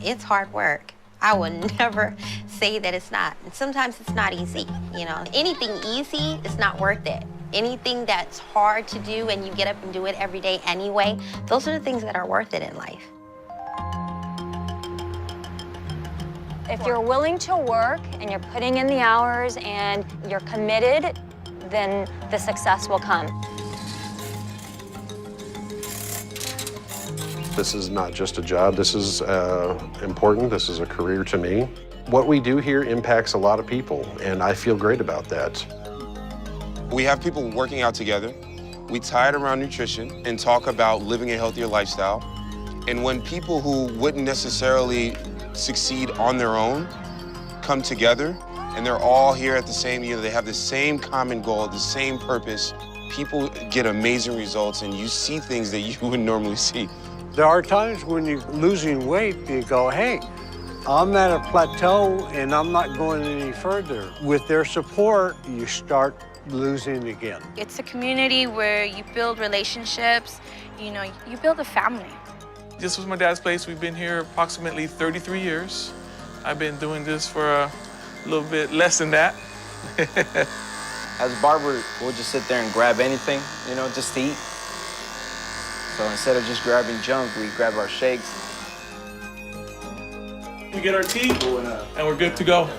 it's hard work. I would never say that it's not. And sometimes it's not easy, you know. Anything easy is not worth it. Anything that's hard to do and you get up and do it every day anyway, those are the things that are worth it in life. If you're willing to work and you're putting in the hours and you're committed, then the success will come. This is not just a job. This is important. This is a career to me. What we do here impacts a lot of people, and I feel great about that. We have people working out together. We tie it around nutrition and talk about living a healthier lifestyle. And when people who wouldn't necessarily succeed on their own come together and they're all here at the same, they have the same common goal, the same purpose, people get amazing results and you see things that you wouldn't normally see. There are times when you're losing weight, you go, hey, I'm at a plateau and I'm not going any further. With their support, you start losing again. It's a community where you build relationships, you know, you build a family. This was my dad's place. We've been here approximately 33 years. I've been doing this for a little bit less than that. As a barber, we'll just sit there and grab anything, you know, just to eat. So instead of just grabbing junk, we grab our shakes. We get our tea, and we're good to go.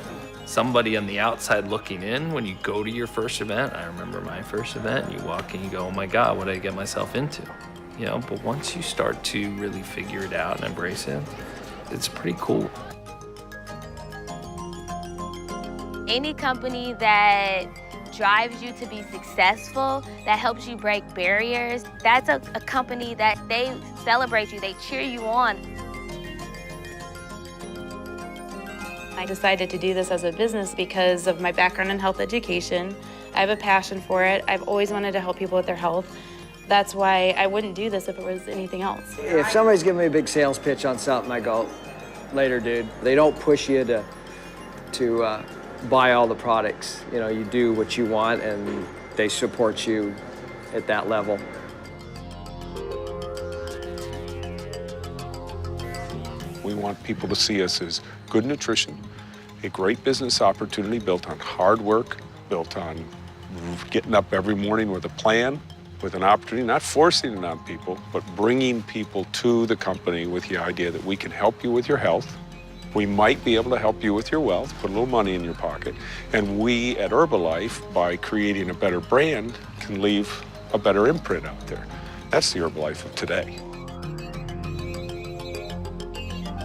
Somebody on the outside looking in, when you go to your first event, I remember my first event, you walk in, you go, oh my God, what did I get myself into? You know, but once you start to really figure it out and embrace it, it's pretty cool. Any company that drives you to be successful, that helps you break barriers, that's a company that they celebrate you, they cheer you on. I decided to do this as a business because of my background in health education. I have a passion for it. I've always wanted to help people with their health. That's why I wouldn't do this if it was anything else. If somebody's giving me a big sales pitch on something, I go, later, dude. They don't push you to buy all the products. You know, you do what you want and they support you at that level. We want people to see us as good nutrition, a great business opportunity built on hard work, built on getting up every morning with a plan, with an opportunity, not forcing it on people, but bringing people to the company with the idea that we can help you with your health. We might be able to help you with your wealth, put a little money in your pocket. And we at Herbalife, by creating a better brand, can leave a better imprint out there. That's the Herbalife of today.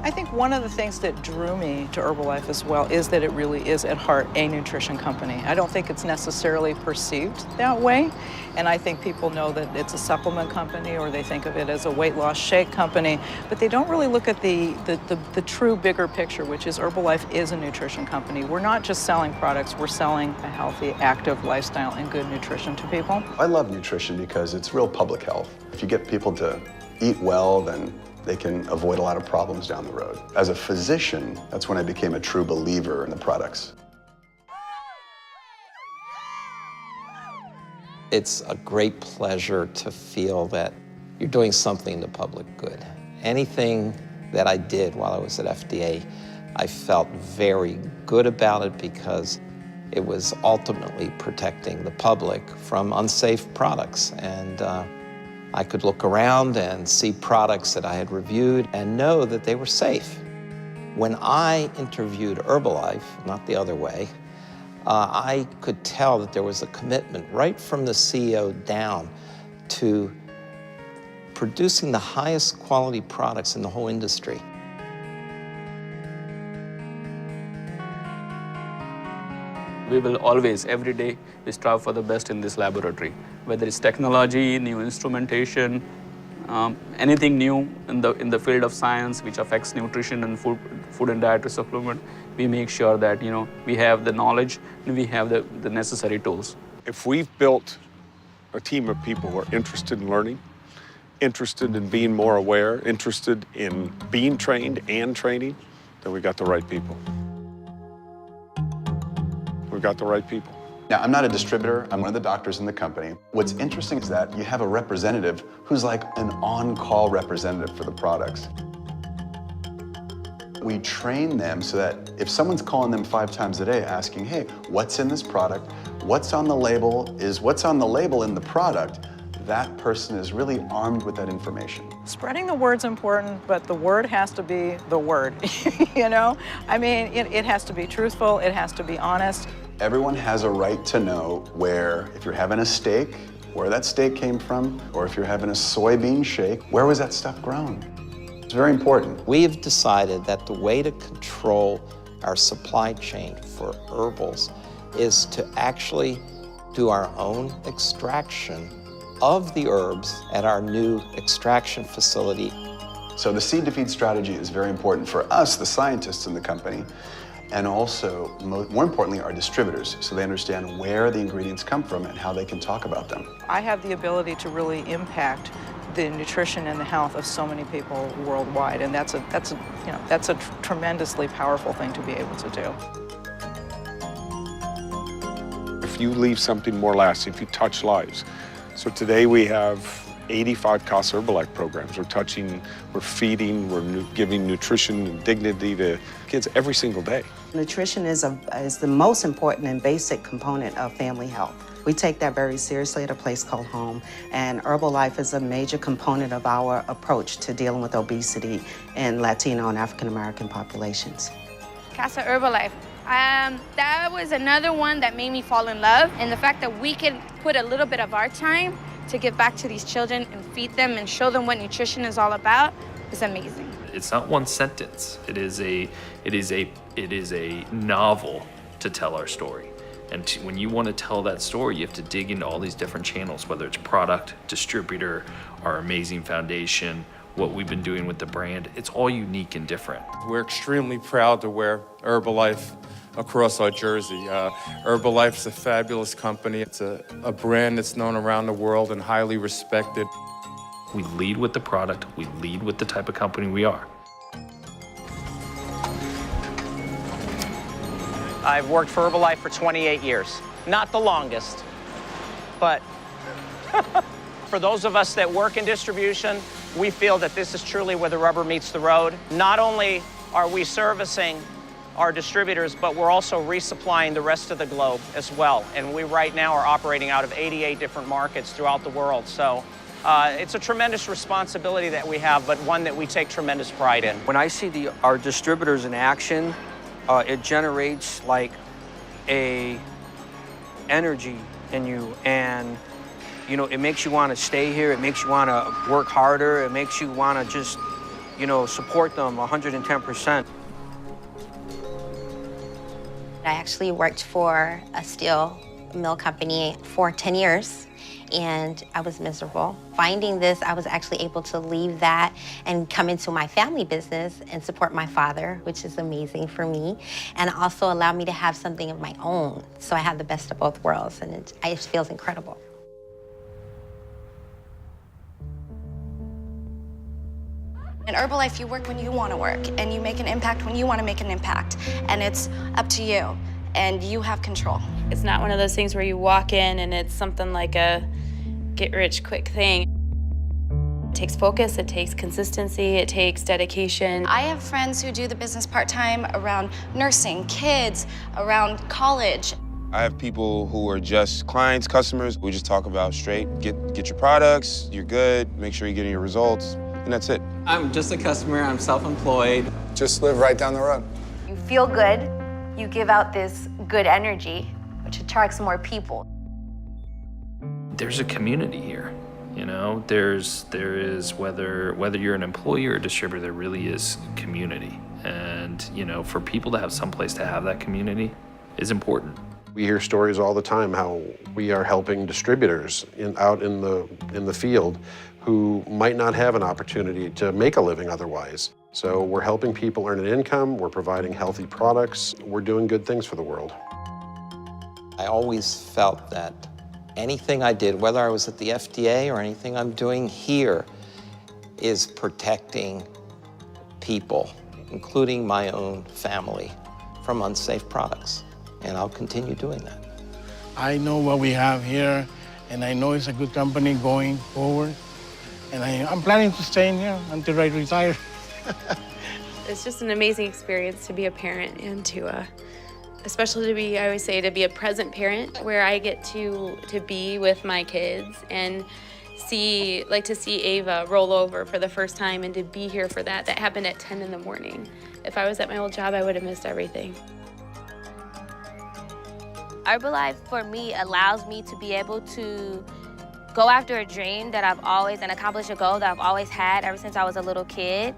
I think one of the things that drew me to Herbalife as well is that it really is at heart a nutrition company. I don't think it's necessarily perceived that way, and I think people know that it's a supplement company or they think of it as a weight loss shake company, but they don't really look at the true bigger picture, which is Herbalife is a nutrition company. We're not just selling products, we're selling a healthy, active lifestyle and good nutrition to people. I love nutrition because it's real public health. If you get people to eat well, then they can avoid a lot of problems down the road. As a physician, that's when I became a true believer in the products. It's a great pleasure to feel that you're doing something to public good. Anything that I did while I was at FDA, I felt very good about it because it was ultimately protecting the public from unsafe products. And I could look around and see products that I had reviewed and know that they were safe. When I interviewed Herbalife, not the other way, I could tell that there was a commitment right from the CEO down to producing the highest quality products in the whole industry. We will always, every day, we strive for the best in this laboratory. Whether it's technology, new instrumentation, anything new in the field of science which affects nutrition and food and dietary supplement, we make sure that we have the knowledge and we have the necessary tools. If we've built a team of people who are interested in learning, interested in being more aware, interested in being trained and training, then we got the right people. We've got the right people. Now, I'm not a distributor. I'm one of the doctors in the company. What's interesting is that you have a representative who's like an on-call representative for the products. We train them so that if someone's calling them 5 times a day asking, hey, what's in this product? What's on the label? Is what's on the label in the product? That person is really armed with that information. Spreading the word's important, but the word has to be the word, you know? I mean, it has to be truthful, it has to be honest. Everyone has a right to know where, if you're having a steak, where that steak came from, or if you're having a soybean shake, where was that stuff grown? It's very important. We have decided that the way to control our supply chain for herbals is to actually do our own extraction of the herbs at our new extraction facility. So the seed to feed strategy is very important for us, the scientists in the company, and also, more importantly, our distributors, so they understand where the ingredients come from and how they can talk about them. I have the ability to really impact the nutrition and the health of so many people worldwide, and that's a tremendously powerful thing to be able to do. If you leave something more lasting, if you touch lives. So today we have 85 CASA Herbalife programs. We're feeding, we're giving nutrition and dignity to kids every single day. Nutrition is the most important and basic component of family health. We take that very seriously at a place called home, and Herbalife is a major component of our approach to dealing with obesity in Latino and African American populations. Casa Herbalife. That was another one that made me fall in love, and the fact that we can put a little bit of our time to give back to these children and feed them and show them what nutrition is all about is amazing. It's not one sentence. It is a novel to tell our story. And when you want to tell that story, you have to dig into all these different channels, whether it's product, distributor, our amazing foundation, what we've been doing with the brand. It's all unique and different. We're extremely proud to wear Herbalife across our jersey. Herbalife's a fabulous company. It's a brand that's known around the world and highly respected. We lead with the product. We lead with the type of company we are. I've worked for Herbalife for 28 years. Not the longest, but for those of us that work in distribution, we feel that this is truly where the rubber meets the road. Not only are we servicing our distributors, but we're also resupplying the rest of the globe as well. And we right now are operating out of 88 different markets throughout the world. So it's a tremendous responsibility that we have, but one that we take tremendous pride in. When I see our distributors in action, it generates like a energy in you, and you know, it makes you want to stay here. It makes you want to work harder. It makes you want to just, you know, support them 110%. I actually worked for a steel mill company for 10 years, and I was miserable. Finding this, I was actually able to leave that and come into my family business and support my father, which is amazing for me, and also allow me to have something of my own. So I have the best of both worlds, and it feels incredible. In Herbalife, you work when you want to work, and you make an impact when you want to make an impact, and it's up to you, and you have control. It's not one of those things where you walk in and it's something like a get-rich-quick thing. It takes focus, it takes consistency, it takes dedication. I have friends who do the business part-time around nursing, kids, around college. I have people who are just clients, customers. We just talk about straight, get your products, you're good, make sure you're getting your results, and that's it. I'm just a customer, I'm self-employed. Just live right down the road. You feel good, you give out this good energy, which attracts more people. There's a community here, you know. There is whether you're an employee or a distributor, there really is community, and you know, for people to have someplace to have that community is important. We hear stories all the time how we are helping distributors out in the field who might not have an opportunity to make a living otherwise. So we're helping people earn an income, we're providing healthy products, we're doing good things for the world. I always felt that anything I did, whether I was at the FDA or anything I'm doing here, is protecting people, including my own family, from unsafe products. And I'll continue doing that. I know what we have here, and I know it's a good company going forward. And I'm planning to stay in here until I retire. It's just an amazing experience to be a parent and to, especially to be, I always say, to be a present parent where I get to be with my kids and see Ava roll over for the first time and to be here for that. That happened at 10 in the morning. If I was at my old job, I would have missed everything. Herbalife, for me, allows me to be able to go after a dream that I've always, and accomplish a goal that I've always had ever since I was a little kid.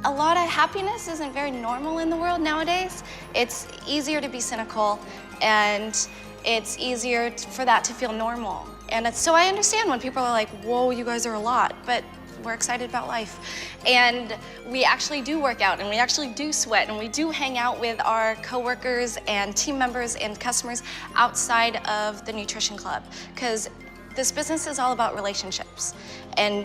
A lot of happiness isn't very normal in the world nowadays. It's easier to be cynical, and it's easier for that to feel normal. And so I understand when people are like, whoa, you guys are a lot, but we're excited about life. And we actually do work out, and we actually do sweat, and we do hang out with our coworkers and team members and customers outside of the nutrition club. Because this business is all about relationships. And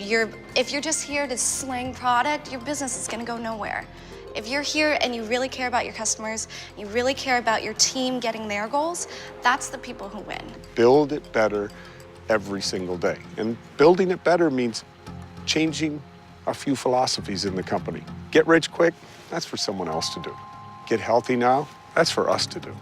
if you're just here to sling product, your business is gonna go nowhere. If you're here and you really care about your customers, you really care about your team getting their goals, that's the people who win. Build it better every single day. And building it better means changing a few philosophies in the company. Get rich quick, that's for someone else to do. Get healthy now, that's for us to do.